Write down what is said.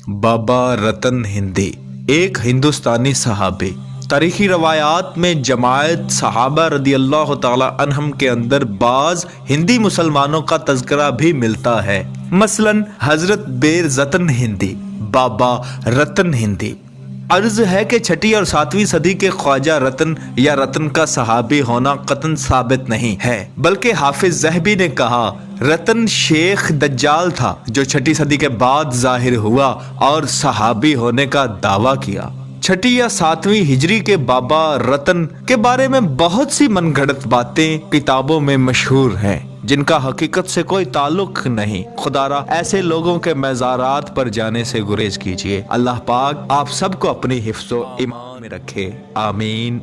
بابا رتن ہندی ایک ہندوستانی صحابی۔ تاریخی روایات میں جماعت صحابہ رضی اللہ تعالی عنہم کے اندر بعض ہندی مسلمانوں کا تذکرہ بھی ملتا ہے، مثلاً حضرت بیر رتن ہندی، بابا رتن ہندی۔ عرض ہے کہ 6 اور 7ویں صدی کے خواجہ رتن یا رتن کا صحابی ہونا قطعاً ثابت نہیں ہے، بلکہ حافظ ذہبی نے کہا رتن شیخ دجال تھا جو 6 صدی کے بعد ظاہر ہوا اور صحابی ہونے کا دعویٰ کیا۔ 6 یا 7ویں ہجری کے بابا رتن کے بارے میں بہت سی من گھڑت باتیں کتابوں میں مشہور ہیں جن کا حقیقت سے کوئی تعلق نہیں۔ خدا را ایسے لوگوں کے مزارات پر جانے سے گریز کیجیے۔ اللہ پاک آپ سب کو اپنی حفظ و ایمان میں رکھے، آمین۔